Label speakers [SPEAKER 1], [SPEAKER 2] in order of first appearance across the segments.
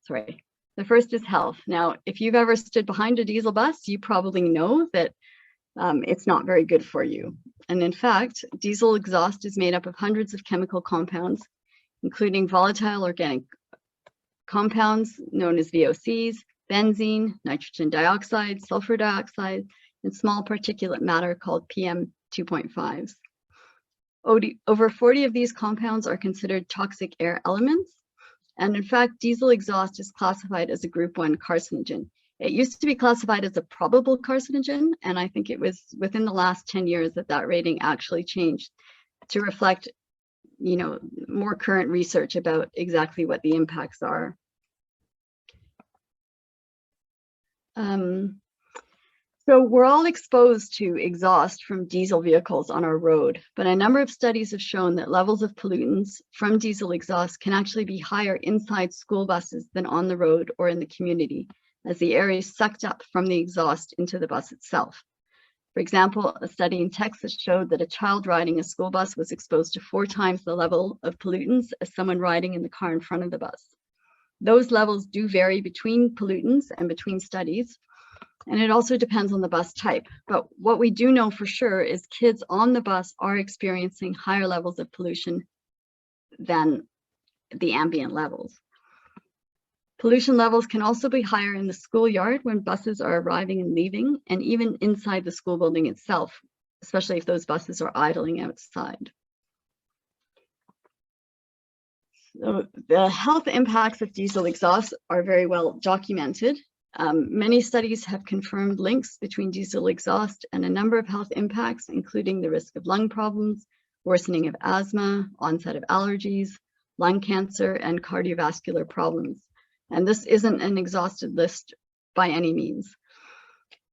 [SPEAKER 1] The first is health. Now, if you've ever stood behind a diesel bus, you probably know that it's not very good for you. And in fact, diesel exhaust is made up of hundreds of chemical compounds, including volatile organic compounds known as VOCs, benzene, nitrogen dioxide, sulfur dioxide, and small particulate matter called PM2.5s. Over 40 of these compounds are considered toxic air elements. And in fact, diesel exhaust is classified as a group 1 carcinogen. It used to be classified as a probable carcinogen, and I think it was within the last 10 years that that rating actually changed to reflect, more current research about exactly what the impacts are. So we're all exposed to exhaust from diesel vehicles on our road, but a number of studies have shown that levels of pollutants from diesel exhaust can actually be higher inside school buses than on the road or in the community, as the air is sucked up from the exhaust into the bus itself. For example, a study in Texas showed that a child riding a school bus was exposed to 4 times the level of pollutants as someone riding in the car in front of the bus. Those levels do vary between pollutants and between studies, and it also depends on the bus type. But what we do know for sure is kids on the bus are experiencing higher levels of pollution than the ambient levels. Pollution levels can also be higher in the schoolyard when buses are arriving and leaving, and even inside the school building itself, especially if those buses are idling outside. So the health impacts of diesel exhaust are very well documented. Many studies have confirmed links between diesel exhaust and a number of health impacts, including the risk of lung problems, worsening of asthma, onset of allergies, lung cancer, and cardiovascular problems. And this isn't an exhausted list by any means.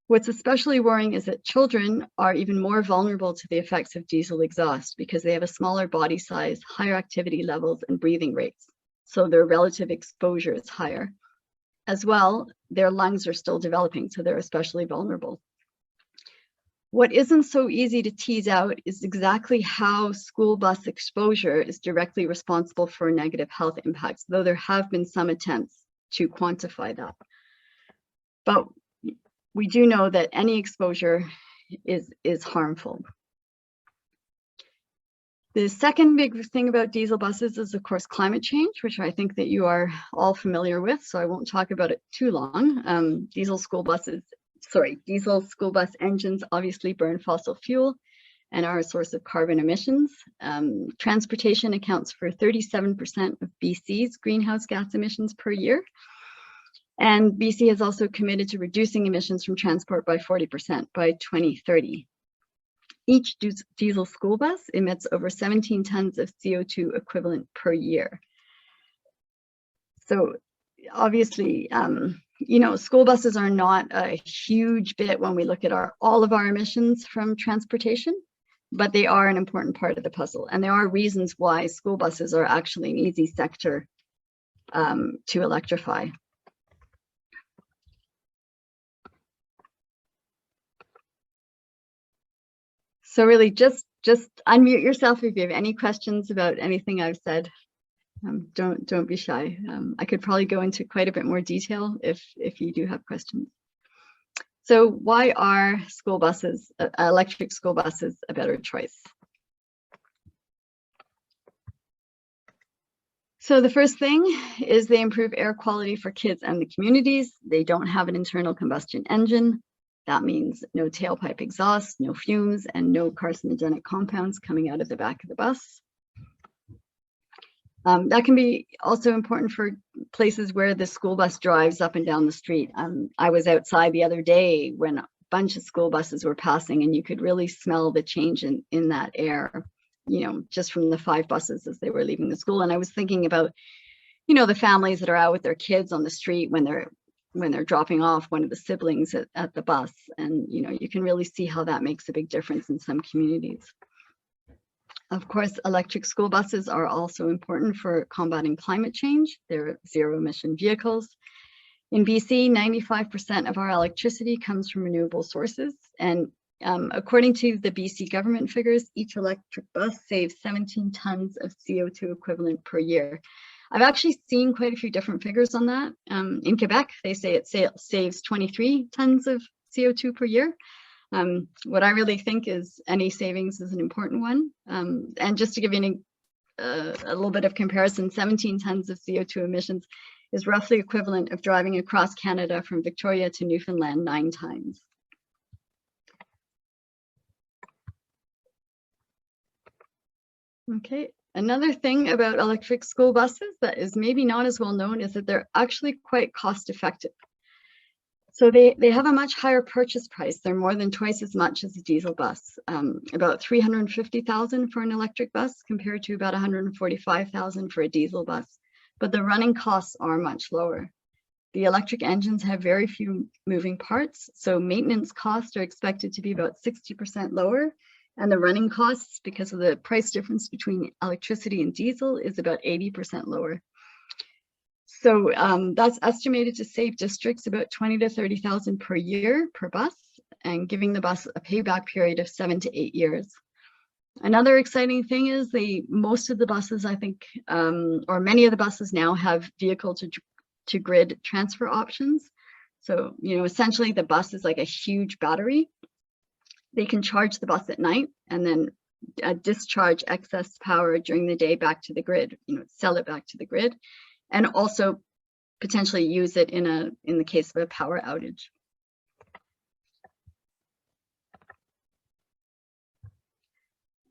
[SPEAKER 1] What's especially worrying is that children are even more vulnerable to the effects of diesel exhaust because they have a smaller body size, higher activity levels, and breathing rates. So their relative exposure is higher. As well, their lungs are still developing, so they're especially vulnerable. What isn't so easy to tease out is exactly how school bus exposure is directly responsible for negative health impacts, though there have been some attempts to quantify that. But we do know that any exposure is harmful. The second big thing about diesel buses is, of course, climate change, which I think that you are all familiar with, so I won't talk about it too long. Diesel school bus engines obviously burn fossil fuel and are a source of carbon emissions. Transportation accounts for 37% of BC's greenhouse gas emissions per year. And BC has also committed to reducing emissions from transport by 40% by 2030. Each diesel school bus emits over 17 tons of CO2 equivalent per year. So obviously, school buses are not a huge bit when we look at all of our emissions from transportation, but they are an important part of the puzzle. And there are reasons why school buses are actually an easy sector to electrify. So really just unmute yourself if you have any questions about anything I've said. Don't be shy. I could probably go into quite a bit more detail if you do have questions. So why are school buses, electric school buses, a better choice? So the first thing is they improve air quality for kids and the communities. They don't have an internal combustion engine. That means no tailpipe exhaust, no fumes, and no carcinogenic compounds coming out of the back of the bus. That can be also important for places where the school bus drives up and down the street. I was outside the other day when a bunch of school buses were passing, and you could really smell the change in that air, just from the 5 buses as they were leaving the school. And I was thinking about, the families that are out with their kids on the street when they're dropping off one of the siblings at the bus. And, you can really see how that makes a big difference in some communities. Of course, electric school buses are also important for combating climate change. They're zero-emission vehicles. In BC, 95% of our electricity comes from renewable sources. And according to the BC government figures, each electric bus saves 17 tons of CO2 equivalent per year. I've actually seen quite a few different figures on that. In Quebec, they say it saves 23 tons of CO2 per year. What I really think is any savings is an important one. And just to give you a little bit of comparison, 17 tons of CO2 emissions is roughly equivalent of driving across Canada from Victoria to Newfoundland 9 times. Okay, another thing about electric school buses that is maybe not as well known is that they're actually quite cost effective. So they have a much higher purchase price. They're more than twice as much as a diesel bus, about $350,000 for an electric bus compared to about $145,000 for a diesel bus. But the running costs are much lower. The electric engines have very few moving parts, so maintenance costs are expected to be about 60% lower, and the running costs, because of the price difference between electricity and diesel, is about 80% lower. So that's estimated to save districts about $20,000 to $30,000 per year per bus, and giving the bus a payback period of 7 to 8 years. Another exciting thing is most of the buses, I think, or many of the buses now have vehicle to grid transfer options. So, essentially the bus is like a huge battery. They can charge the bus at night and then discharge excess power during the day back to the grid, sell it back to the grid, and also potentially use it in the case of a power outage.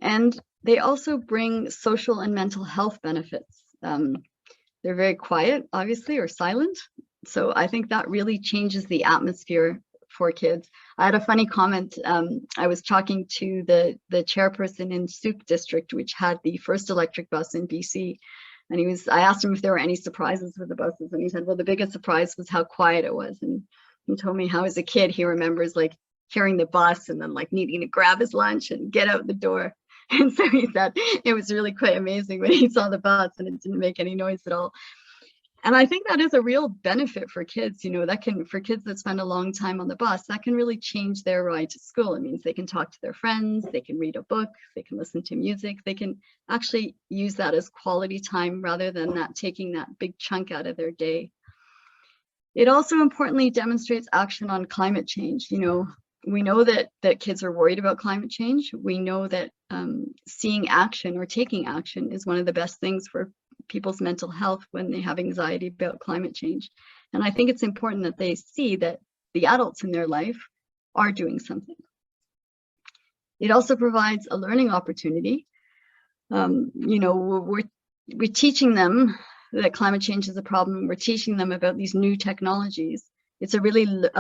[SPEAKER 1] And they also bring social and mental health benefits. They're very quiet, obviously, or silent. So I think that really changes the atmosphere for kids. I had a funny comment. I was talking to the chairperson in Souk district, which had the first electric bus in BC. And I asked him if there were any surprises with the buses. And he said, well, the biggest surprise was how quiet it was. And he told me how as a kid, he remembers like hearing the bus and then like needing to grab his lunch and get out the door. And so he said it was really quite amazing when he saw the bus and it didn't make any noise at all. And I think that is a real benefit for kids, for kids that spend a long time on the bus, that can really change their ride to school. It means they can talk to their friends, they can read a book, they can listen to music, they can actually use that as quality time rather than taking that big chunk out of their day. It also importantly demonstrates action on climate change. We know that kids are worried about climate change. We know that seeing action or taking action is one of the best things for people's mental health when they have anxiety about climate change. And I think it's important that they see that the adults in their life are doing something. It also provides a learning opportunity. We're teaching them that climate change is a problem. We're teaching them about these new technologies. It's a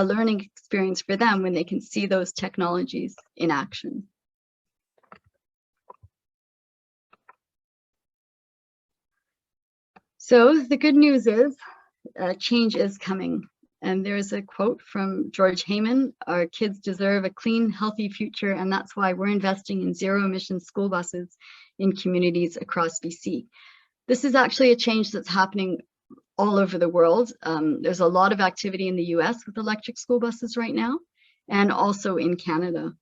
[SPEAKER 1] learning experience for them when they can see those technologies in action. So the good news is change is coming. And there's a quote from George Heyman: our kids deserve a clean, healthy future, and that's why we're investing in zero-emission school buses in communities across BC. This is actually a change that's happening all over the world. There's a lot of activity in the US with electric school buses right now, and also in Canada.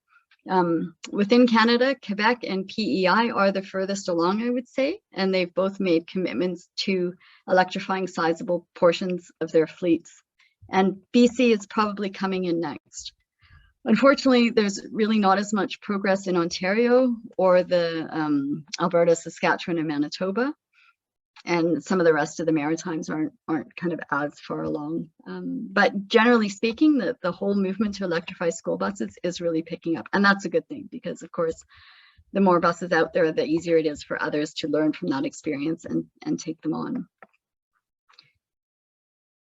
[SPEAKER 1] Within Canada, Quebec and PEI are the furthest along, I would say, and they've both made commitments to electrifying sizable portions of their fleets. And BC is probably coming in next. Unfortunately, there's really not as much progress in Ontario or the Alberta, Saskatchewan, and Manitoba. And some of the rest of the Maritimes aren't kind of as far along. But generally speaking, the whole movement to electrify school buses is really picking up. And that's a good thing because, of course, the more buses out there, the easier it is for others to learn from that experience and take them on.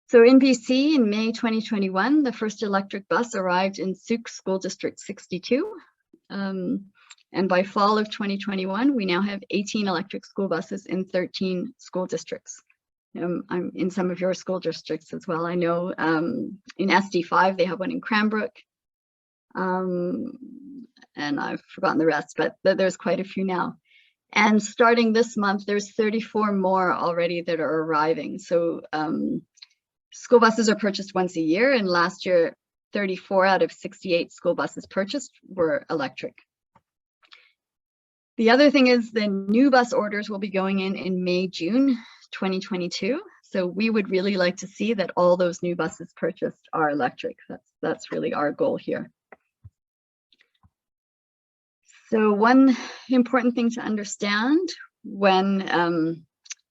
[SPEAKER 1] So in BC, in May 2021, the first electric bus arrived in Souk School District 62. And by fall of 2021, we now have 18 electric school buses in 13 school districts. I'm in some of your school districts as well. I know in SD5, they have one in Cranbrook. And I've forgotten the rest, but there's quite a few now. And starting this month, there's 34 more already that are arriving. So school buses are purchased once a year. And last year, 34 out of 68 school buses purchased were electric. The other thing is the new bus orders will be going in May, June 2022. So we would really like to see that all those new buses purchased are electric. That's really our goal here. So one important thing to understand when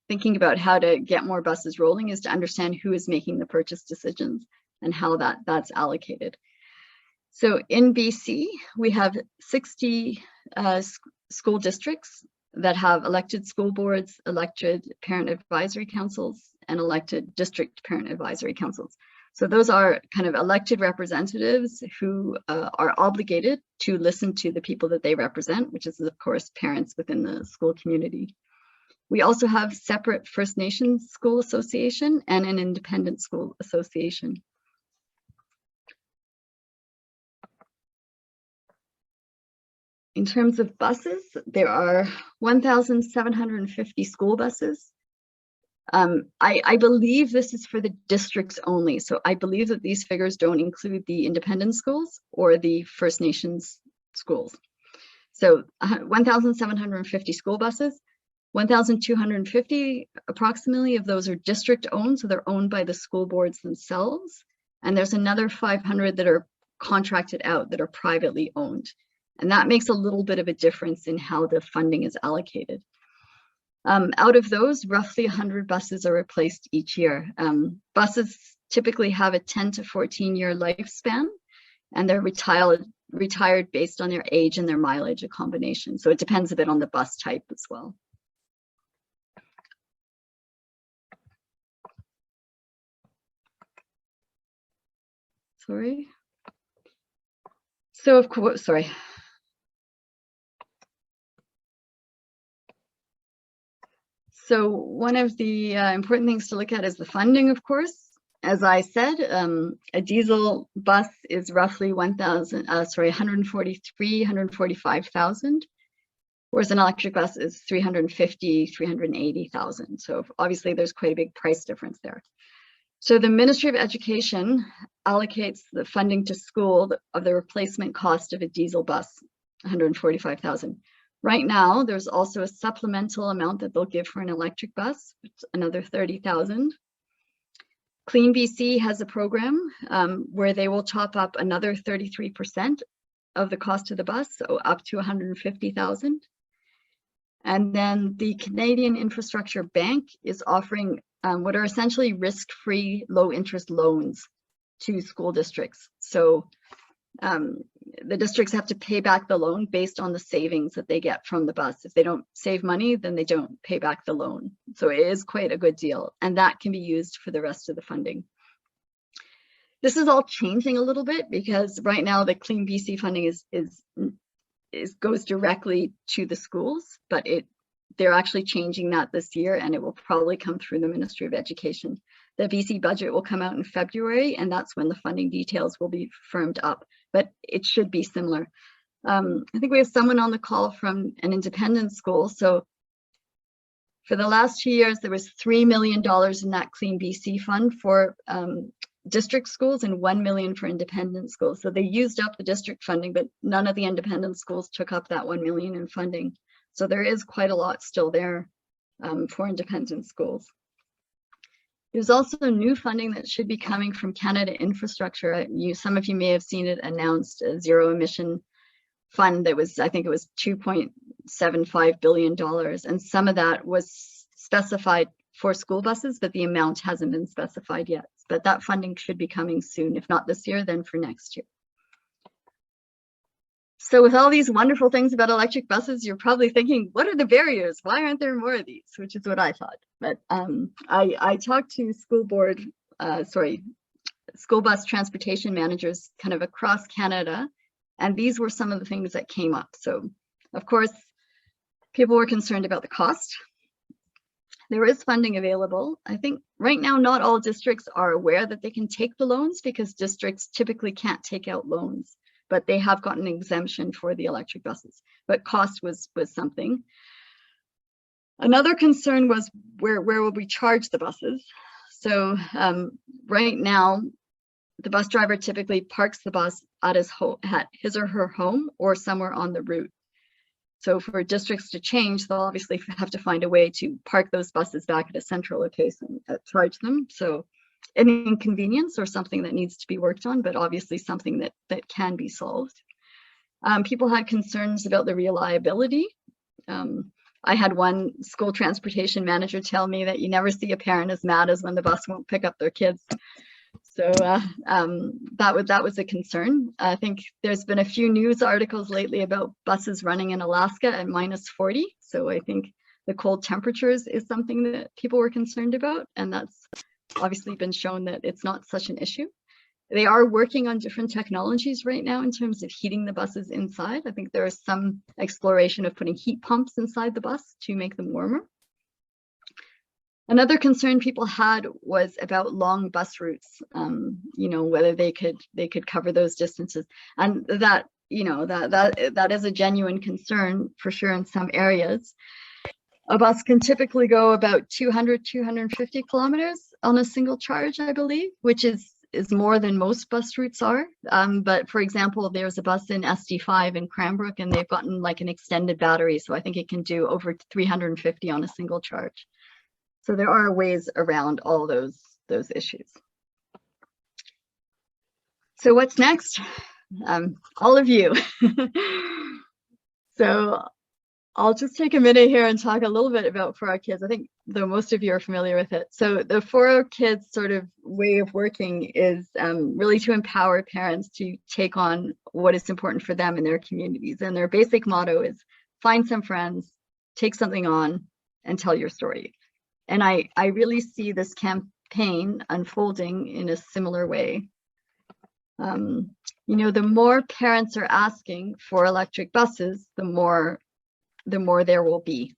[SPEAKER 1] thinking about how to get more buses rolling is to understand who is making the purchase decisions and how that's allocated. So in BC, we have 60 school districts that have elected school boards, elected parent advisory councils, and elected district parent advisory councils. So those are kind of elected representatives who are obligated to listen to the people that they represent, which is of course parents within the school community. We also have separate First Nations School Association and an independent school association. In terms of buses, there are 1,750 school buses. I believe this is for the districts only. So I believe that these figures don't include the independent schools or the First Nations schools. So 1,750 school buses, 1,250 approximately of those are district owned. So they're owned by the school boards themselves. And there's another 500 that are contracted out that are privately owned. And that makes a little bit of a difference in how the funding is allocated. Out of those, roughly 100 buses are replaced each year. Buses typically have a 10 to 14 year lifespan, and they're retired based on their age and their mileage, a combination. So it depends a bit on the bus type as well. Sorry. So of course, sorry. So one of the important things to look at is the funding, of course. As I said, a diesel bus is roughly 145,000, whereas an electric bus is 380,000. So obviously there's quite a big price difference there. So the Ministry of Education allocates the funding to school of the replacement cost of a diesel bus, 145,000. Right now, there's also a supplemental amount that they'll give for an electric bus, another 30,000. Clean BC has a program where they will top up another 33% of the cost of the bus, so up to 150,000. And then the Canadian Infrastructure Bank is offering what are essentially risk-free, low-interest loans to school districts. So the districts have to pay back the loan based on the savings that they get from the bus. If they don't save money, then they don't pay back the loan. So it is quite a good deal, and that can be used for the rest of the funding. This is all changing a little bit because right now the Clean BC funding goes directly to the schools, but they're actually changing that this year, and it will probably come through the Ministry of Education. The BC budget will come out in February, and that's when the funding details will be firmed up, but it should be similar. I think we have someone on the call from an independent school. So for the last 2 years, there was $3 million in that Clean BC fund for district schools and 1 million for independent schools. So they used up the district funding, but none of the independent schools took up that 1 million in funding. So there is quite a lot still there for independent schools. There's also new funding that should be coming from Canada Infrastructure. Some of you may have seen it announced, a zero emission fund that was, I think it was $2.75 billion. And some of that was specified for school buses, but the amount hasn't been specified yet. But that funding should be coming soon, if not this year, then for next year. So with all these wonderful things about electric buses, you're probably thinking, what are the barriers? Why aren't there more of these? Which is what I thought. But I talked to school bus transportation managers kind of across Canada, and these were some of the things that came up. So of course, people were concerned about the cost. There is funding available. I think right now, not all districts are aware that they can take the loans because districts typically can't take out loans, but they have gotten an exemption for the electric buses. But cost was something. Another concern was where will we charge the buses? So right now, the bus driver typically parks the bus at his or her home or somewhere on the route. So for districts to change, they'll obviously have to find a way to park those buses back at a central location, charge them. So an inconvenience or something that needs to be worked on, but obviously something that can be solved. People had concerns about the reliability. I had one school transportation manager tell me that you never see a parent as mad as when the bus won't pick up their kids. So that was a concern. I think there's been a few news articles lately about buses running in Alaska at -40. So I think the cold temperatures is something that people were concerned about, and that's obviously been shown that it's not such an issue. They are working on different technologies right now in terms of heating the buses inside. I think there is some exploration of putting heat pumps inside the bus to make them warmer. Another concern people had was about long bus routes, whether they could cover those distances, and that that is a genuine concern for sure in some areas. A bus can typically go about 250 kilometers on a single charge, I believe, which is more than most bus routes are. But for example, there's a bus in SD5 in Cranbrook, and they've gotten like an extended battery, so I think it can do over 350 on a single charge. So there are ways around all those issues. So what's next? All of you. So I'll just take a minute here and talk a little bit about For Our Kids. I think though most of you are familiar with it. So the For Our Kids sort of way of working is really to empower parents to take on what is important for them in their communities. And their basic motto is find some friends, take something on, and tell your story. And I really see this campaign unfolding in a similar way. The more parents are asking for electric buses, the more there will be.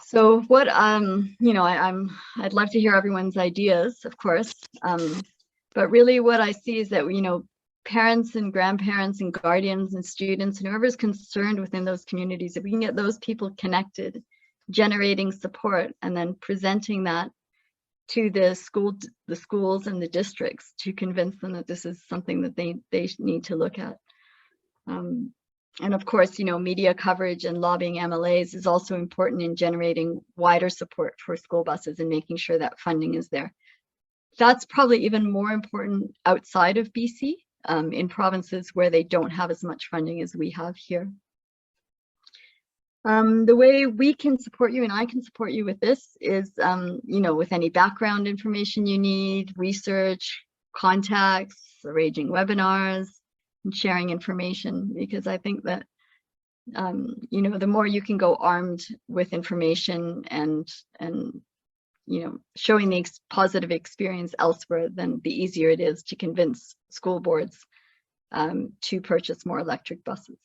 [SPEAKER 1] So what I'd love to hear everyone's ideas, of course, but really what I see is that parents and grandparents and guardians and students and whoever's concerned within those communities, if we can get those people connected, generating support, and then presenting that to the schools and the districts to convince them that this is something that they need to look at. And of course, media coverage and lobbying MLAs is also important in generating wider support for school buses and making sure that funding is there. That's probably even more important outside of BC, in provinces where they don't have as much funding as we have here. The way we can support you and I can support you with this is, with any background information you need, research, contacts, arranging webinars, and sharing information, because I think that, the more you can go armed with information and showing the positive experience elsewhere, then the easier it is to convince school boards to purchase more electric buses.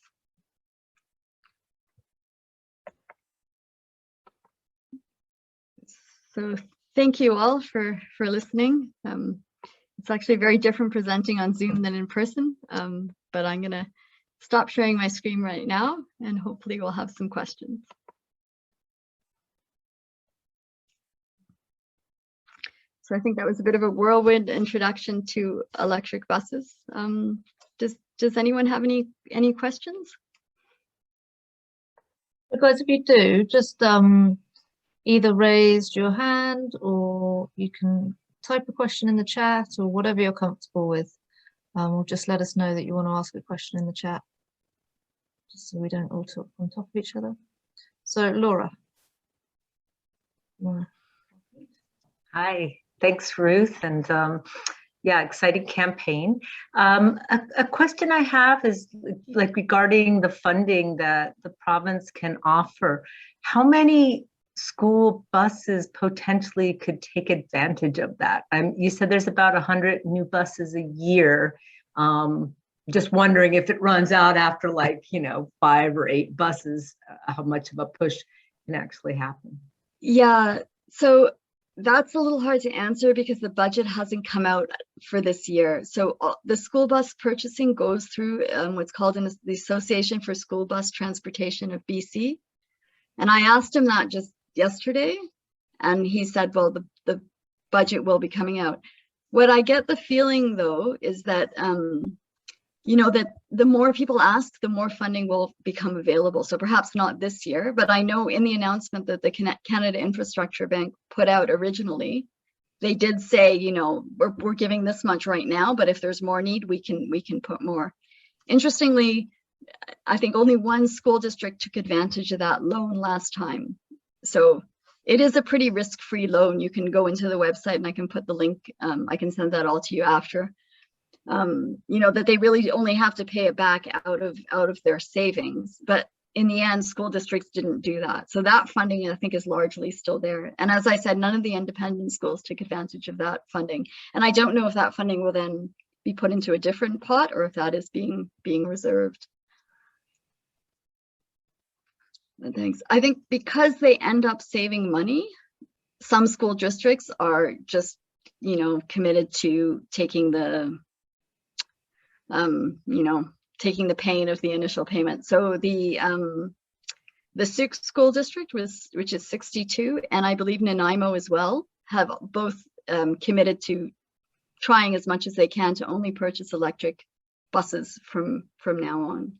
[SPEAKER 1] So thank you all for listening. It's actually very different presenting on Zoom than in person, but I'm going to stop sharing my screen right now, and hopefully we'll have some questions. So I think that was a bit of a whirlwind introduction to electric buses. Does anyone have any questions?
[SPEAKER 2] Guys, if you do, just either raise your hand or you can type a question in the chat or whatever you're comfortable with. Or just let us know that you want to ask a question in the chat, just so we don't all talk on top of each other. So Laura.
[SPEAKER 3] Hi, thanks Ruth, and yeah, exciting campaign. A question I have is like regarding the funding that the province can offer. How many school buses potentially could take advantage of that? You said there's about 100 new buses a year. Just wondering if it runs out after 5 or 8 buses, how much of a push can actually happen?
[SPEAKER 1] Yeah, so that's a little hard to answer because the budget hasn't come out for this year. So the school bus purchasing goes through what's called the Association for School Bus Transportation of BC. And I asked him that just yesterday, and he said, well, the budget will be coming out. What I get the feeling though is that you know, that the more people ask, the more funding will become available. So perhaps not this year, but I know in the announcement that the Canada Infrastructure Bank put out originally, they did say, you know, we're giving this much right now, but if there's more need, we can put more. Interestingly, I think only one school district took advantage of that loan last time. So it is a pretty risk-free loan. You can go into the website and I can put the link. I can send that all to you after. You know, that they really only have to pay it back out of their savings. But in the end, school districts didn't do that. So that funding, I think, is largely still there. And as I said, none of the independent schools took advantage of that funding. And I don't know if that funding will then be put into a different pot or if that is being reserved. Thanks. I think because they end up saving money, some school districts are just, you know, committed to taking the, you know, taking the pain of the initial payment. So the Sauk School District, which is 62, and I believe Nanaimo as well, have both committed to trying as much as they can to only purchase electric buses from now on.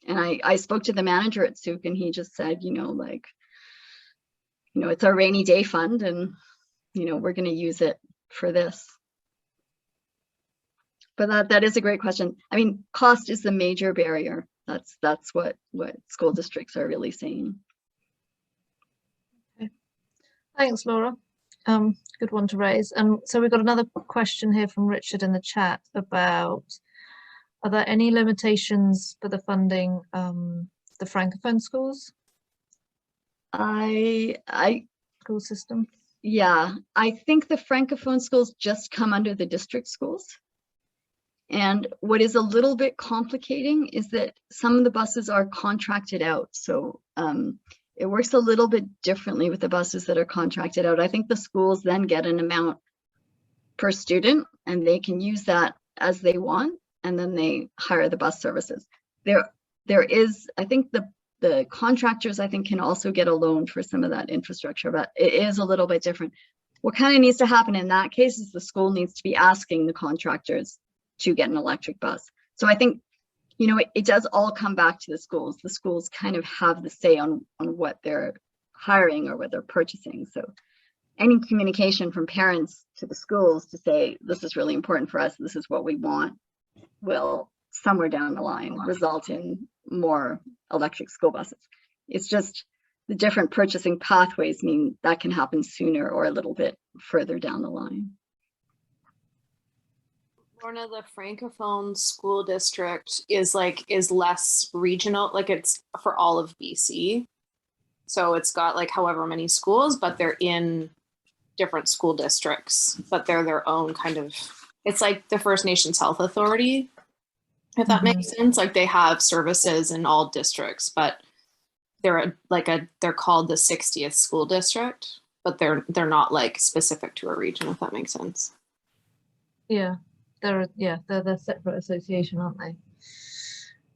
[SPEAKER 1] And I spoke to the manager at Sauk and he just said, you know, like, you know, it's our rainy day fund and, you know, we're going to use it for this. But that is a great question. I mean, cost is the major barrier. That's what school districts are really saying.
[SPEAKER 2] Okay. Thanks, Laura. Good one to raise. So we've got another question here from Richard in the chat about, are there any limitations for the funding the Francophone schools? School system?
[SPEAKER 1] Yeah, I think the Francophone schools just come under the district schools. And what is a little bit complicating is that some of the buses are contracted out. So it works a little bit differently with the buses that are contracted out. I think the schools then get an amount per student and they can use that as they want. And then they hire the bus services. There is, I think the contractors, I think, can also get a loan for some of that infrastructure, but it is a little bit different. What kind of needs to happen in that case is the school needs to be asking the contractors to get an electric bus. So I think, you know, it does all come back to the schools. The schools kind of have the say on what they're hiring or what they're purchasing. So any communication from parents to the schools to say, this is really important for us, this is what we want, will somewhere down the line result in more electric school buses. It's just the different purchasing pathways mean that can happen sooner or a little bit further down the line.
[SPEAKER 4] Lorna, the Francophone school district is less regional, like it's for all of BC. So it's got like however many schools, but they're in different school districts, but they're their own kind of, it's like the First Nations Health Authority, if that makes sense. Like they have services in all districts, but they're called the 60th school district, but they're not like specific to a region, if that makes sense.
[SPEAKER 2] Yeah, they're the separate association, aren't they?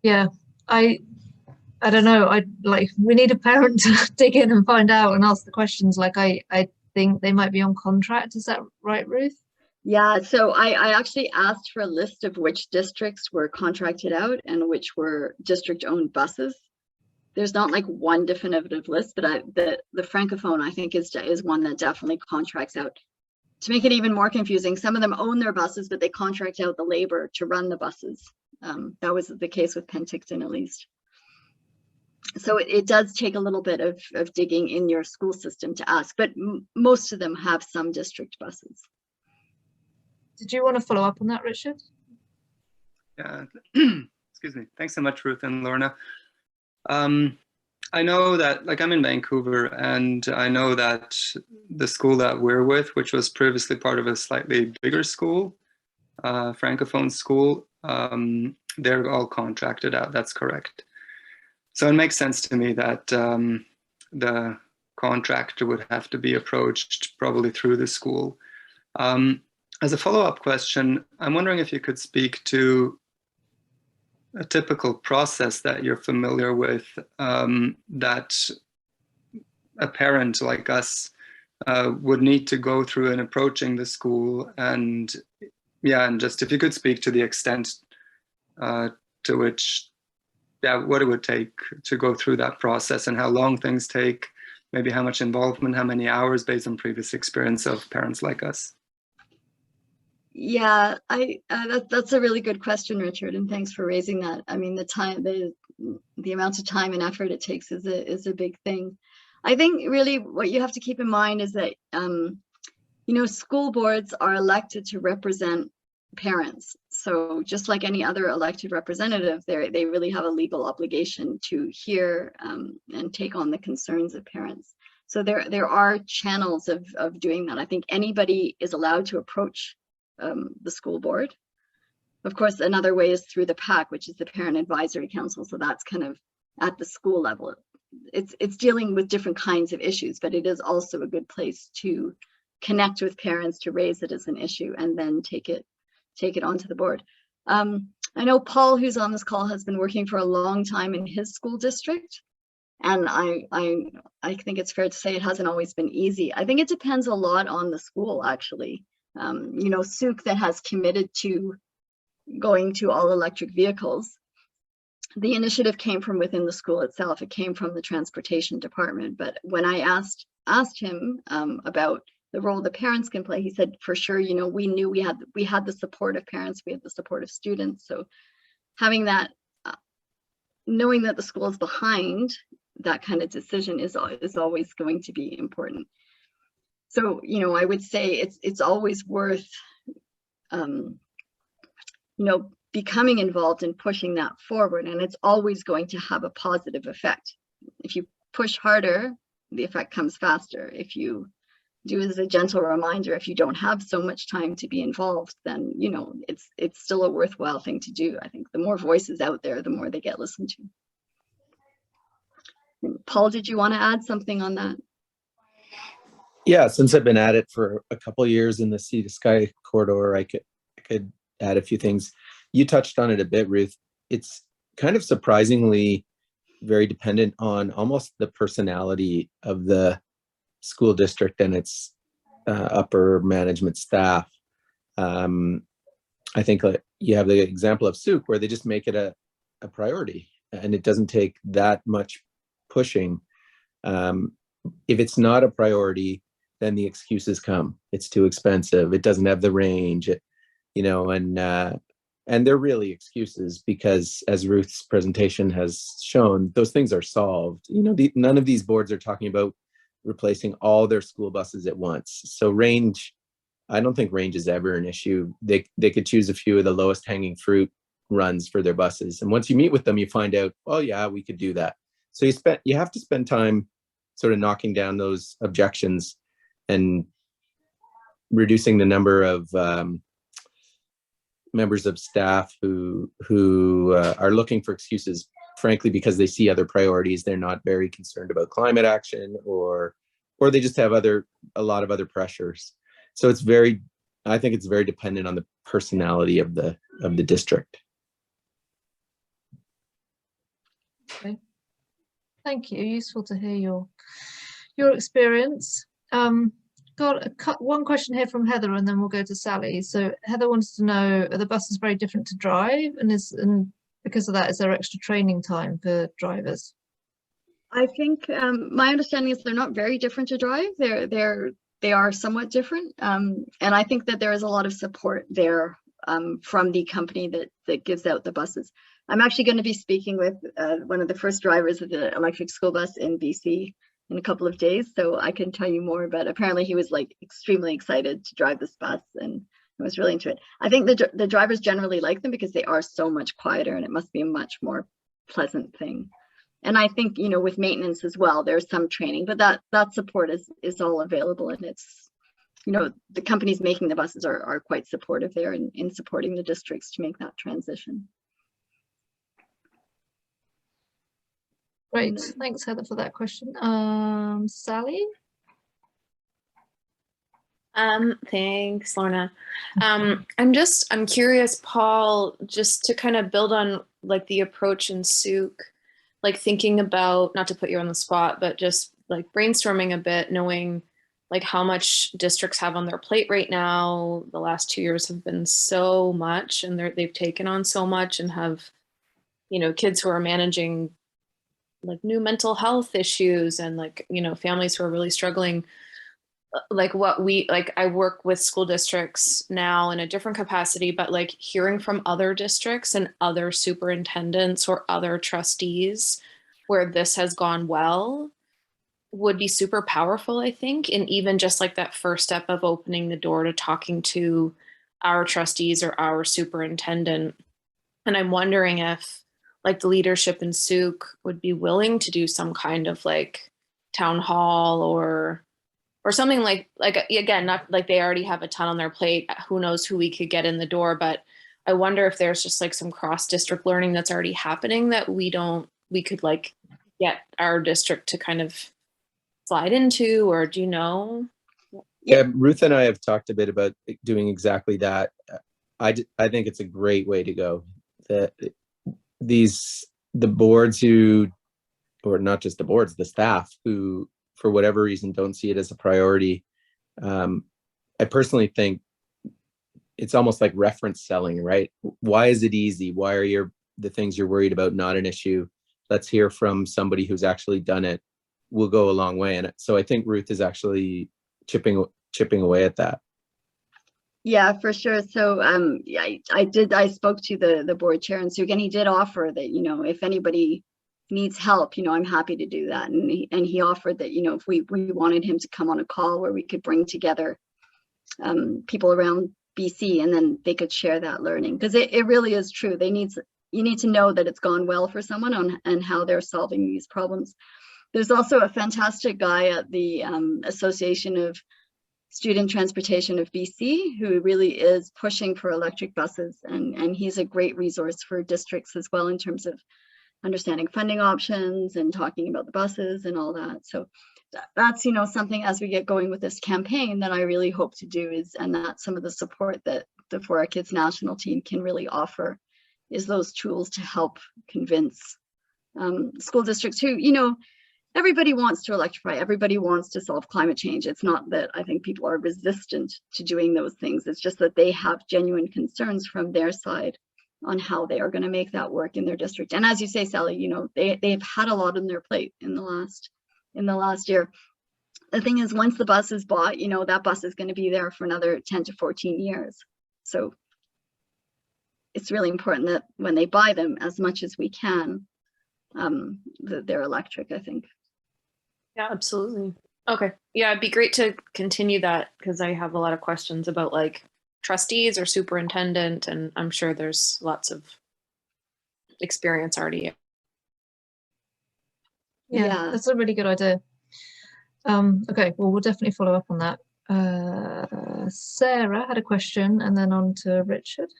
[SPEAKER 2] Yeah, I don't know. We need a parent to dig in and find out and ask the questions. Like I think they might be on contract. Is that right, Ruth?
[SPEAKER 1] Yeah, so I actually asked for a list of which districts were contracted out and which were district-owned buses. There's not like one definitive list, but the Francophone, I think, is one that definitely contracts out. To make it even more confusing, some of them own their buses, but they contract out the labor to run the buses. That was the case with Penticton, at least. So it does take a little bit of digging in your school system to ask, but most of them have some district buses.
[SPEAKER 2] Did you want to follow up on that, Richard?
[SPEAKER 5] Yeah, excuse me. Thanks so much, Ruth and Lorna. I know that, like, I'm in Vancouver, and I know that the school that we're with, which was previously part of a slightly bigger school, Francophone school, they're all contracted out. That's correct. So it makes sense to me that the contractor would have to be approached probably through the school. As a follow-up question, I'm wondering if you could speak to a typical process that you're familiar with, that a parent like us would need to go through in approaching the school, and just if you could speak to the extent to which, yeah, what it would take to go through that process and how long things take, maybe how much involvement, how many hours based on previous experience of parents like us.
[SPEAKER 1] Yeah, that's a really good question, Richard, and thanks for raising that. I mean, the amount of time and effort it takes is a big thing. I think really what you have to keep in mind is that school boards are elected to represent parents. So just like any other elected representative, they really have a legal obligation to hear and take on the concerns of parents. So there are channels of doing that. I think anybody is allowed to approach the school board. Of course, another way is through the PAC, which is the Parent Advisory Council. So that's kind of at the school level. It's dealing with different kinds of issues, but it is also a good place to connect with parents, to raise it as an issue, and then take it onto the board. I know Paul, who's on this call, has been working for a long time in his school district, and I think it's fair to say it hasn't always been easy. I think it depends a lot on the school, actually. Souk that has committed to going to all electric vehicles, the initiative came from within the school itself. It came from the transportation department. But when I asked him about the role the parents can play, he said, for sure, we knew we had the support of parents, we had the support of students. So having that, knowing that the school is behind that kind of decision is always going to be important. So, I would say it's always worth, becoming involved in pushing that forward, and it's always going to have a positive effect. If you push harder, the effect comes faster. If you do as a gentle reminder, if you don't have so much time to be involved, then, it's still a worthwhile thing to do. I think the more voices out there, the more they get listened to. Paul, did you want to add something on that?
[SPEAKER 6] Yeah, since I've been at it for a couple of years in the Sea to Sky corridor, I could add a few things. You touched on it a bit, Ruth. It's kind of surprisingly very dependent on almost the personality of the school district and its upper management staff. I think you have the example of Souk, where they just make it a priority, and it doesn't take that much pushing. If it's not a priority, then the excuses come. It's too expensive. It doesn't have the range, and they're really excuses, because as Ruth's presentation has shown, those things are solved. None of these boards are talking about replacing all their school buses at once. So range, I don't think range is ever an issue. They could choose a few of the lowest hanging fruit runs for their buses. And once you meet with them, you find out, oh yeah, we could do that. So you have to spend time sort of knocking down those objections and reducing the number of members of staff who are looking for excuses, frankly, because they see other priorities. They're not very concerned about climate action, or they just have a lot of other pressures. So I think it's very dependent on the personality of the district.
[SPEAKER 2] Okay. Thank you. Useful to hear your experience. Got one question here from Heather, and then we'll go to Sally. So Heather wants to know, are the buses very different to drive, and because of that, is there extra training time for drivers?
[SPEAKER 1] I think my understanding is they're not very different to drive. They are somewhat different, and I think that there is a lot of support there from the company that gives out the buses. I'm actually going to be speaking with one of the first drivers of the electric school bus in BC in a couple of days, so I can tell you more. But apparently he was extremely excited to drive this bus and was really into it. I think the drivers generally like them because they are so much quieter, and it must be a much more pleasant thing. And I think, with maintenance as well, there's some training, but that support is all available, and it's, the companies making the buses are quite supportive there in supporting the districts to make that transition.
[SPEAKER 2] Great, thanks Heather for that question. Sally?
[SPEAKER 4] Thanks, Lorna. I'm curious, Paul, just to kind of build on the approach in Souk, thinking about, not to put you on the spot, but just brainstorming a bit, knowing like how much districts have on their plate right now. The last 2 years have been so much, and they've taken on so much, and have, you know, kids who are managing like new mental health issues, and like, you know, families who are really struggling. Like I work with school districts now in a different capacity, but like hearing from other districts and other superintendents or other trustees where this has gone well would be super powerful, I think. And even just like that first step of opening the door to talking to our trustees or our superintendent. And I'm wondering if like the leadership in Souk would be willing to do some kind of like town hall or something like again, not like they already have a ton on their plate. Who knows who we could get in the door, but I wonder if there's just like some cross district learning that's already happening that we could like get our district to kind of slide into, or do you know?
[SPEAKER 6] Yeah, Ruth and I have talked a bit about doing exactly that. I think it's a great way to go. That the boards who, or not just the boards, the staff who, for whatever reason, don't see it as a priority. I personally think it's almost like reference selling, right? Why is it easy? Why are the things you're worried about not an issue? Let's hear from somebody who's actually done it. Will go a long way. And so I think Ruth is actually chipping away at that.
[SPEAKER 1] Yeah, for sure. So I spoke to the board chair and Souk, and he did offer that, you know, if anybody needs help, you know, I'm happy to do that. And he offered that, you know, if we wanted him to come on a call where we could bring together people around BC, and then they could share that learning, because it really is true. You need to know that it's gone well for someone and how they're solving these problems. There's also a fantastic guy at the Association of Student Transportation of BC who really is pushing for electric buses, and he's a great resource for districts as well in terms of understanding funding options and talking about the buses and all that. So that's, you know, something as we get going with this campaign that I really hope to do is, and that's some of the support that the For Our Kids national team can really offer, is those tools to help convince school districts who, you know, everybody wants to electrify, everybody wants to solve climate change. It's not that I think people are resistant to doing those things. It's just that they have genuine concerns from their side on how they are going to make that work in their district. And as you say, Sally, you know, they've had a lot on their plate in the last year. The thing is, once the bus is bought, you know, that bus is going to be there for another 10 to 14 years. So it's really important that when they buy them, as much as we can, that they're electric, I think.
[SPEAKER 4] Yeah, absolutely. Okay. Yeah, it'd be great to continue that, because I have a lot of questions about like trustees or superintendent, and I'm sure there's lots of experience already.
[SPEAKER 2] Yeah, that's a really good idea. Okay, well, we'll definitely follow up on that. Sarah had a question, and then on to Richard.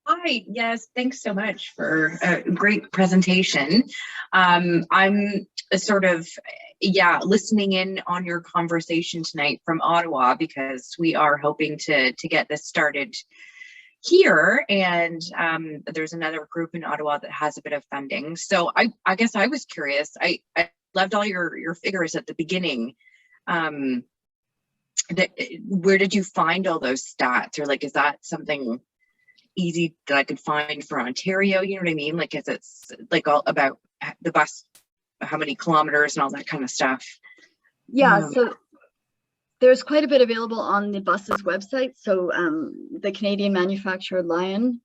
[SPEAKER 7] Hi, yes, thanks so much for a great presentation. I'm sort of, listening in on your conversation tonight from Ottawa, because we are hoping to get this started here, and there's another group in Ottawa that has a bit of funding. So I guess I was curious. I loved all your figures at the beginning. Where did you find all those stats, or like, is that something easy that I could find for Ontario? You know what I mean? Like, is it's like all about the bus, how many kilometers and all that kind of stuff?
[SPEAKER 1] Yeah, so there's quite a bit available on the bus's website. So the Canadian manufacturer Lion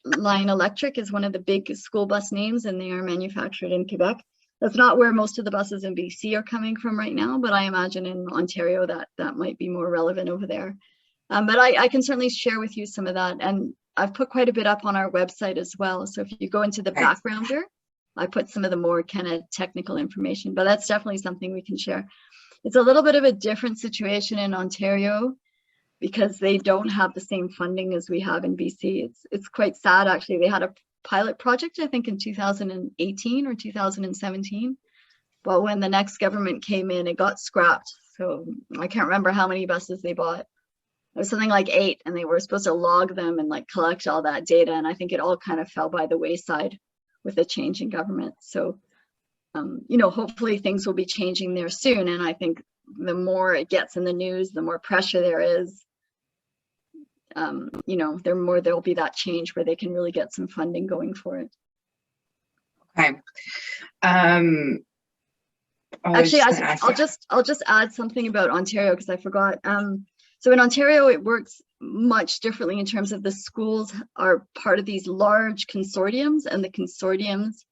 [SPEAKER 1] Electric is one of the big school bus names, and they are manufactured in Quebec. That's not where most of the buses in BC are coming from right now, but I imagine in Ontario that might be more relevant over there. But I can certainly share with you some of that. And I've put quite a bit up on our website as well. So if you go into the backgrounder, I put some of the more kind of technical information, but that's definitely something we can share. It's a little bit of a different situation in Ontario because they don't have the same funding as we have in BC. It's quite sad, actually. They had a pilot project, I think in 2018 or 2017. But when the next government came in, it got scrapped. So I can't remember how many buses they bought. It was something like 8, and they were supposed to log them and like collect all that data. And I think it all kind of fell by the wayside with a change in government. So, you know, hopefully things will be changing there soon. And I think the more it gets in the news, the more pressure there is. You know, there'll be that change where they can really get some funding going for it.
[SPEAKER 7] Okay.
[SPEAKER 1] Actually, I'll just add something about Ontario because I forgot. So in Ontario, it works much differently in terms of the schools are part of these large consortiums, and the consortiums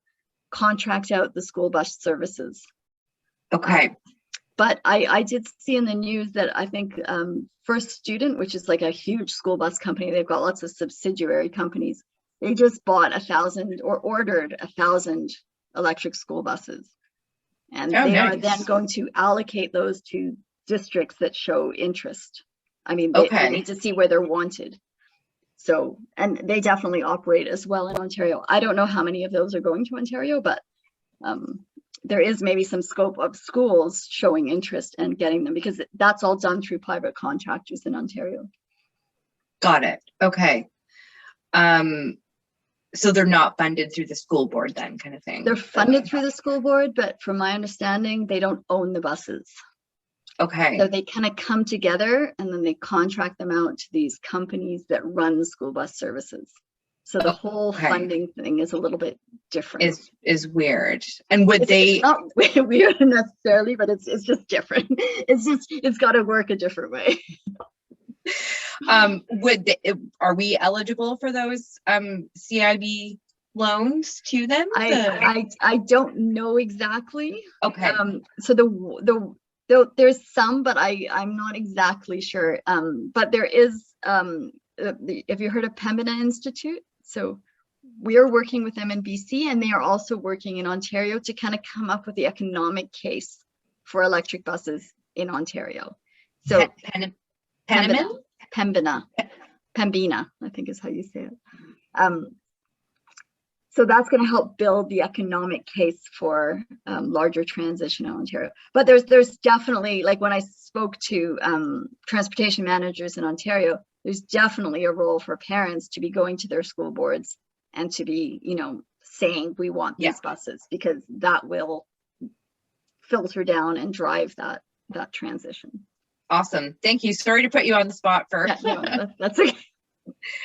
[SPEAKER 1] contract out the school bus services.
[SPEAKER 7] Okay.
[SPEAKER 1] But I did see in the news that I think First Student, which is like a huge school bus company, they've got lots of subsidiary companies. They just bought 1,000 or ordered 1,000 electric school buses. And they are then going to allocate those to districts that show interest. I mean, they need to see where they're wanted. So, and they definitely operate as well in Ontario. I don't know how many of those are going to Ontario, but there is maybe some scope of schools showing interest and getting them, because that's all done through private contractors in Ontario.
[SPEAKER 7] Got it. Okay. So they're not funded through the school board then, kind of thing?
[SPEAKER 1] They're funded through the school board, but from my understanding, they don't own the buses.
[SPEAKER 7] Okay.
[SPEAKER 1] So they kind of come together and then they contract them out to these companies that run the school bus services. So the whole funding thing is a little bit different.
[SPEAKER 7] Is weird. And would they?
[SPEAKER 1] It's not weird necessarily, but it's just different. It's got to work a different way.
[SPEAKER 7] Are we eligible for those CIB loans to them?
[SPEAKER 1] I don't know exactly.
[SPEAKER 7] Okay.
[SPEAKER 1] So there's some, but I'm not exactly sure. But there is have you heard of Pembina Institute? So we are working with them in BC, and they are also working in Ontario to kind of come up with the economic case for electric buses in Ontario. So Pembina, I think is how you say it. So that's going to help build the economic case for larger transition in Ontario. But there's definitely, like when I spoke to transportation managers in Ontario, there's definitely a role for parents to be going to their school boards and to be, you know, saying we want these buses, because that will filter down and drive that transition.
[SPEAKER 7] Awesome. Thank you. Sorry to put you on the spot for.
[SPEAKER 1] Yeah, no, that's okay.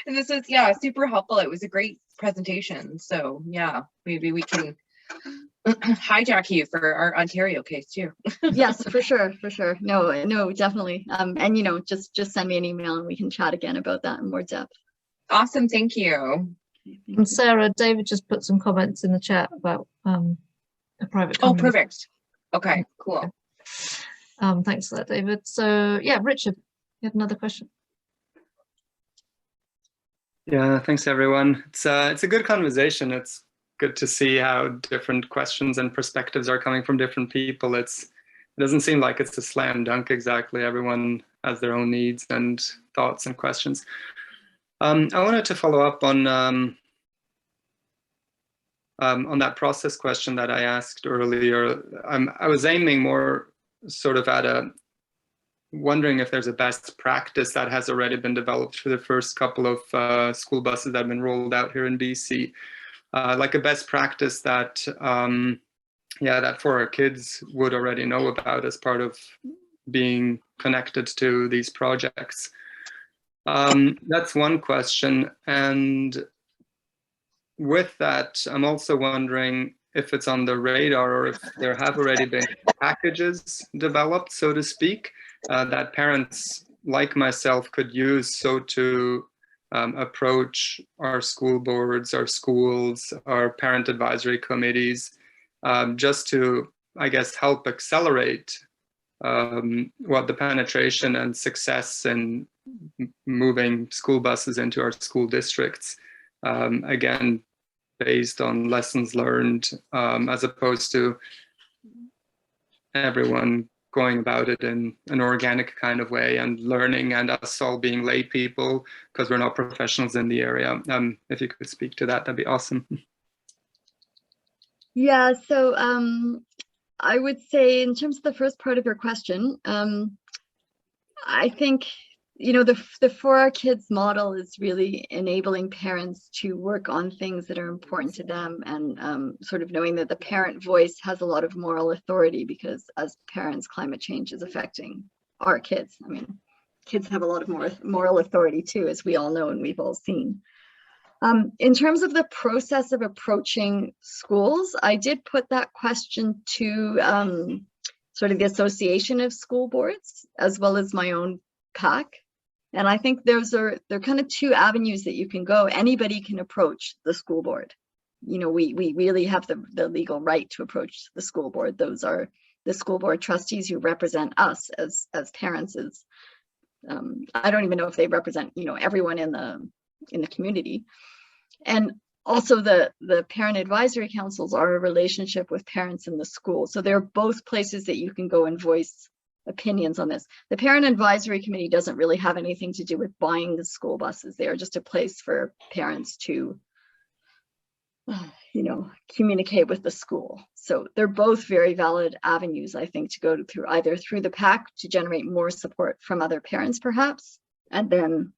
[SPEAKER 7] And this is super helpful. It was a great presentation. So yeah, maybe we can hijack you for our Ontario case too.
[SPEAKER 1] Yes, for sure. No, definitely. And you know, just send me an email and we can chat again about that in more depth.
[SPEAKER 7] Awesome. Thank you.
[SPEAKER 2] And Sarah, David just put some comments in the chat about a private company.
[SPEAKER 7] Oh, perfect. Okay, cool.
[SPEAKER 2] Thanks for that, David. So yeah, Richard, you had another question.
[SPEAKER 5] Yeah, thanks everyone. It's a good conversation. It's good to see how different questions and perspectives are coming from different people. It doesn't seem like it's a slam dunk exactly. Everyone has their own needs and thoughts and questions. I wanted to follow up on that process question that I asked earlier. I was aiming more sort of at wondering if there's a best practice that has already been developed for the first couple of school buses that have been rolled out here in BC. Like a best practice that, that for our kids would already know about as part of being connected to these projects. That's one question. And with that, I'm also wondering if it's on the radar or if there have already been packages developed, so to speak, that parents like myself could use so to approach our school boards, our schools, our parent advisory committees, just to, I guess, help accelerate what the penetration and success in moving school buses into our school districts. Again, based on lessons learned, as opposed to everyone going about it in an organic kind of way and learning, and us all being lay people because we're not professionals in the area. If you could speak to that, that'd be awesome.
[SPEAKER 1] Yeah, so I would say in terms of the first part of your question, I think the For Our Kids model is really enabling parents to work on things that are important to them, and sort of knowing that the parent voice has a lot of moral authority, because as parents, climate change is affecting our kids. I mean, kids have a lot of more moral authority too, as we all know and we've all seen. In terms of the process of approaching schools, I did put that question to sort of the Association of School Boards, as well as my own PAC. And I think they're kind of two avenues that you can go. Anybody can approach the school board. We really have the legal right to approach the school board. Those are the school board trustees who represent us as parents. I don't even know if they represent everyone in the community. And also the parent advisory councils are a relationship with parents in the school. So they're both places that you can go and voice opinions on this. The parent advisory committee doesn't really have anything to do with buying the school buses. They are just a place for parents to communicate with the school. So they're both very valid avenues, I think, to go through, either through the PAC to generate more support from other parents perhaps, and then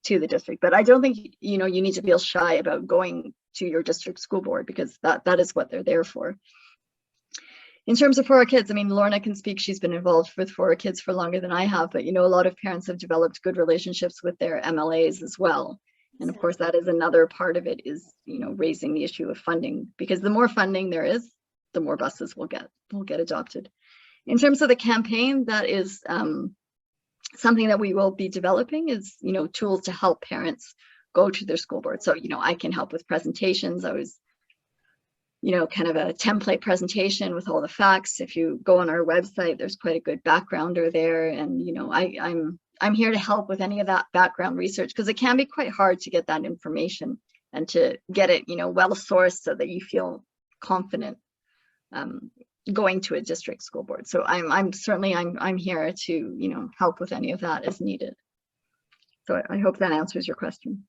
[SPEAKER 1] to the district. But I don't think you need to feel shy about going to your district school board, because that is what they're there for. In terms of For Our Kids, I mean, Lorna can speak. She's been involved with For Our Kids for longer than I have, but a lot of parents have developed good relationships with their MLAs as well. And of course, that is another part of it, is raising the issue of funding, because the more funding there is, the more buses will get adopted. In terms of the campaign, that is something that we will be developing, is tools to help parents go to their school board. So I can help with presentations. I was kind of a template presentation with all the facts. If you go on our website, there's quite a good backgrounder there. And, I'm here to help with any of that background research, because it can be quite hard to get that information and to get it, well sourced so that you feel confident going to a district school board. So I'm certainly here to, help with any of that as needed. So I hope that answers your question.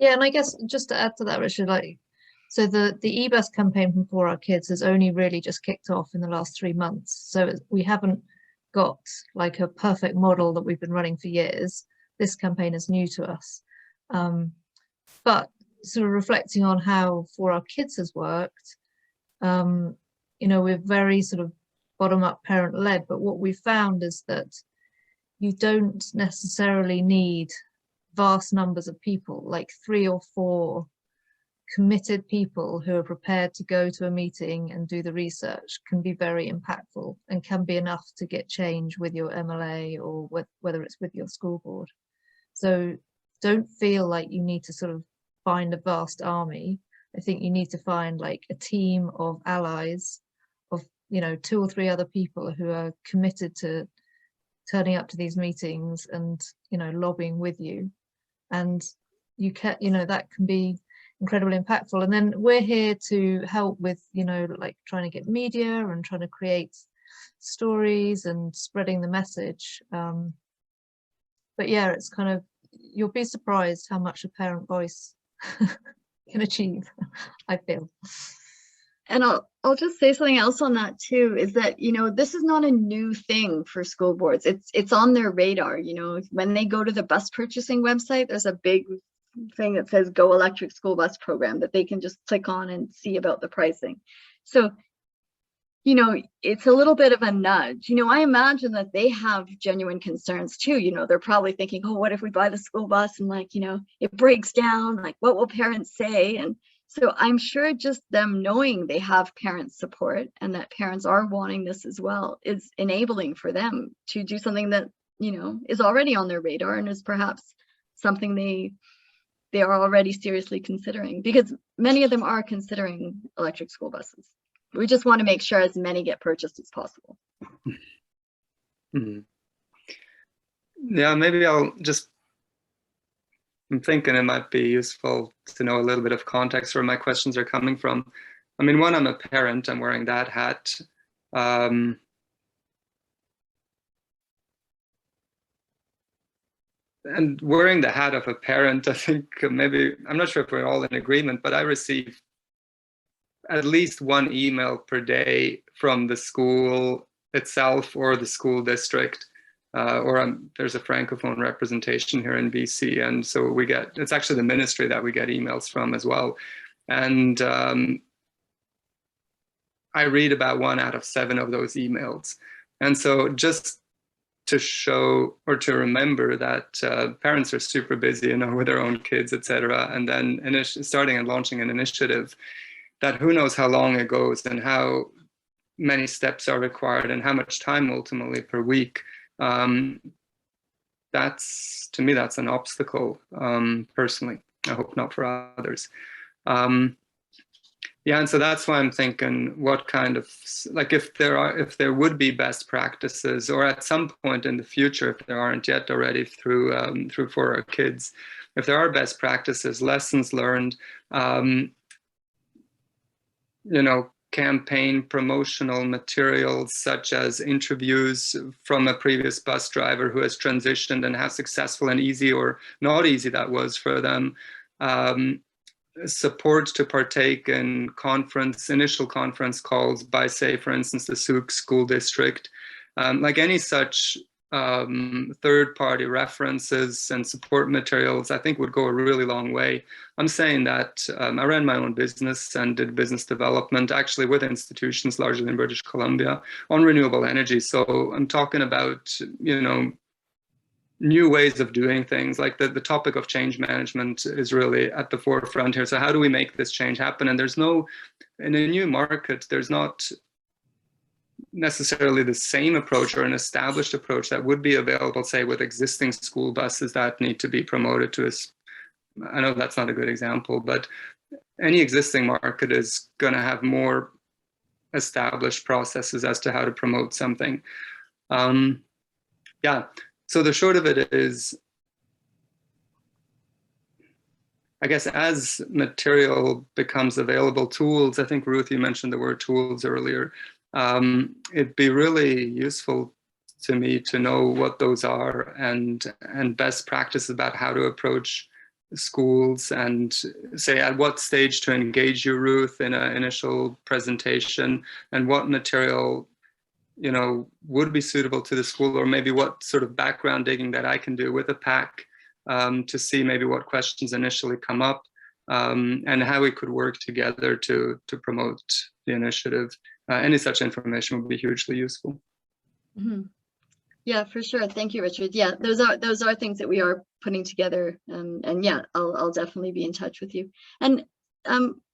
[SPEAKER 2] Yeah, and I guess just to add to that, Richard, so the eBus campaign from For Our Kids has only really just kicked off in the last 3 months. So we haven't got like a perfect model that we've been running for years. This campaign is new to us. But sort of reflecting on how For Our Kids has worked, we're very sort of bottom-up parent-led, but what we found is that you don't necessarily need vast numbers of people, like 3 or 4 committed people who are prepared to go to a meeting and do the research can be very impactful, and can be enough to get change with your MLA or whether it's with your school board. So don't feel like you need to sort of find a vast army. I think you need to find like a team of allies of 2 or 3 other people who are committed to turning up to these meetings and lobbying with you. And you can, that can be incredibly impactful. And then we're here to help with, like trying to get media and trying to create stories and spreading the message. But yeah, it's kind of, you'll be surprised how much a parent voice can achieve, I feel.
[SPEAKER 1] And I'll just say something else on that too, is that, this is not a new thing for school boards. It's on their radar. When they go to the bus purchasing website, there's a big thing that says Go Electric School Bus Program that they can just click on and see about the pricing. So, it's a little bit of a nudge. I imagine that they have genuine concerns too. They're probably thinking, oh, what if we buy the school bus and it breaks down? Like, what will parents say? And so I'm sure just them knowing they have parent support and that parents are wanting this as well is enabling for them to do something that, is already on their radar and is perhaps something they are already seriously considering, because many of them are considering electric school buses. We just want to make sure as many get purchased as possible.
[SPEAKER 5] Mm-hmm. Yeah, maybe I'm thinking it might be useful to know a little bit of context where my questions are coming from. I mean, one, I'm a parent, I'm wearing that hat. And wearing the hat of a parent, I think maybe, I'm not sure if we're all in agreement, but I receive at least 1 email per day from the school itself or the school district there's a Francophone representation here in BC. And so it's actually the ministry that we get emails from as well. And I read about 1 out of 7 of those emails. And so just to show or to remember that parents are super busy, with their own kids, etc. And then starting and launching an initiative that who knows how long it goes and how many steps are required and how much time ultimately per week. To me, that's an obstacle, personally. I hope not for others. And so that's why I'm thinking, what kind of, like, if there would be best practices, or at some point in the future, if there aren't yet already through For Our Kids, if there are best practices, lessons learned, campaign promotional materials such as interviews from a previous bus driver who has transitioned and how successful and easy or not easy that was for them. Support to partake in initial conference calls by, say, for instance, the Souk School District. Like any such third-party references and support materials, I think would go a really long way. I'm saying that I ran my own business and did business development, actually with institutions largely in British Columbia, on renewable energy. So I'm talking about, new ways of doing things. Like the topic of change management is really at the forefront here. So how do we make this change happen? And in a new market, there's not necessarily the same approach or an established approach that would be available, say, with existing school buses that need to be promoted to us. I know that's not a good example, but any existing market is going to have more established processes as to how to promote something. So the short of it is, I guess, as material becomes available, tools, I think, Ruth, you mentioned the word tools earlier. It'd be really useful to me to know what those are and best practices about how to approach schools, and say at what stage to engage you, Ruth, in an initial presentation, and what material would be suitable to the school, or maybe what sort of background digging that I can do with a pack to see maybe what questions initially come up, and how we could work together to promote the initiative. Any such information would be hugely useful.
[SPEAKER 1] Mm-hmm. Yeah, for sure. Thank you, Richard. Yeah, those are things that we are putting together, and yeah, I'll definitely be in touch with you. And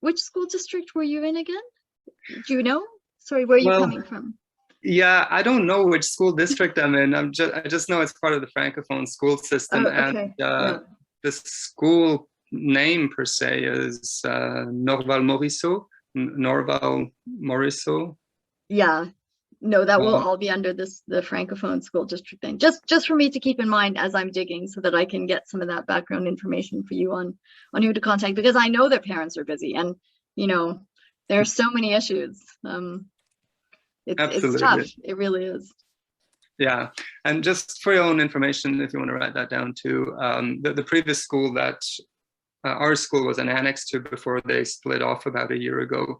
[SPEAKER 1] which school district were you in again? Do you know? Sorry, where are you coming from?
[SPEAKER 5] Yeah, I don't know which school district I'm in. I just know it's part of the Francophone school system.
[SPEAKER 1] Oh, okay.
[SPEAKER 5] And the school name per se is Norval Morisseau.
[SPEAKER 1] Yeah, no, that will all be under the Francophone school district thing. Just for me to keep in mind as I'm digging, so that I can get some of that background information for you on who to contact, because I know that parents are busy, and there are so many issues. It's tough. It really is.
[SPEAKER 5] Yeah, and just for your own information, if you want to write that down too, the previous school that our school was an annex to before they split off about a year ago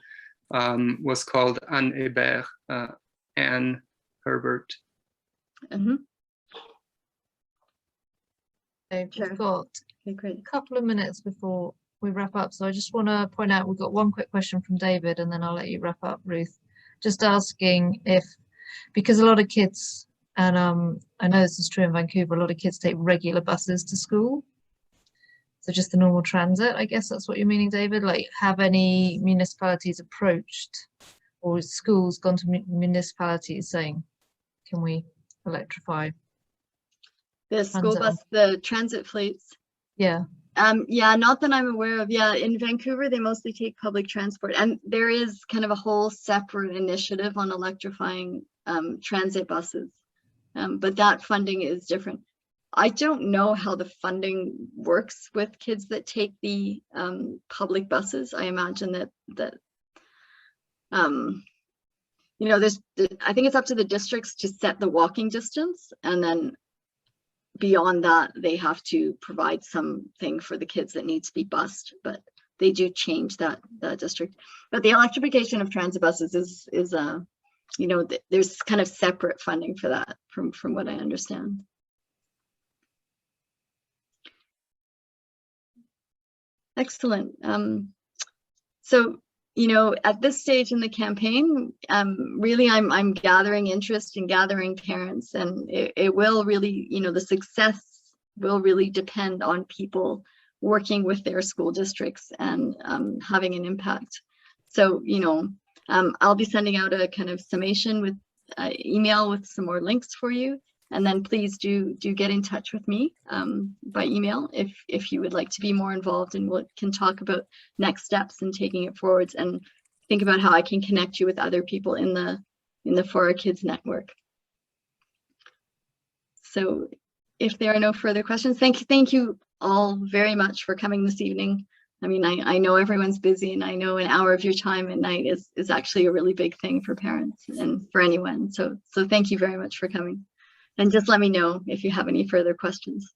[SPEAKER 5] was called Anne Hébert, Anne Herbert.
[SPEAKER 1] Mm-hmm.
[SPEAKER 2] Okay, we've got
[SPEAKER 1] a
[SPEAKER 2] couple of minutes before we wrap up, so I just want to point out we've got one quick question from David, and then I'll let you wrap up, Ruth. Just asking because a lot of kids, and I know this is true in Vancouver, a lot of kids take regular buses to school. So just the normal transit, I guess that's what you're meaning, David? Like, have any municipalities approached, or schools gone to municipalities saying, can we electrify
[SPEAKER 1] the school bus, the transit fleets?
[SPEAKER 2] Yeah.
[SPEAKER 1] Yeah, not that I'm aware of. Yeah, in Vancouver, they mostly take public transport, and there is kind of a whole separate initiative on electrifying transit buses, but that funding is different. I don't know how the funding works with kids that take the public buses. I imagine that there's, I think it's up to the districts to set the walking distance, and then beyond that, they have to provide something for the kids that need to be bused, but they do change that district. But the electrification of transit buses is you know, there's kind of separate funding for that from what I understand. Excellent. So, you know, at this stage in the campaign, really I'm gathering interest and gathering parents, and it will really, you know, the success will really depend on people working with their school districts and having an impact. So, you know, I'll be sending out a kind of summation with email with some more links for you. And then please do get in touch with me by email if you would like to be more involved, and we can talk about next steps and taking it forwards, and think about how I can connect you with other people in the For Our Kids network. So if there are no further questions, thank you all very much for coming this evening. I mean, I know everyone's busy, and I know an hour of your time at night is actually a really big thing for parents and for anyone. So thank you very much for coming. And just let me know if you have any further questions.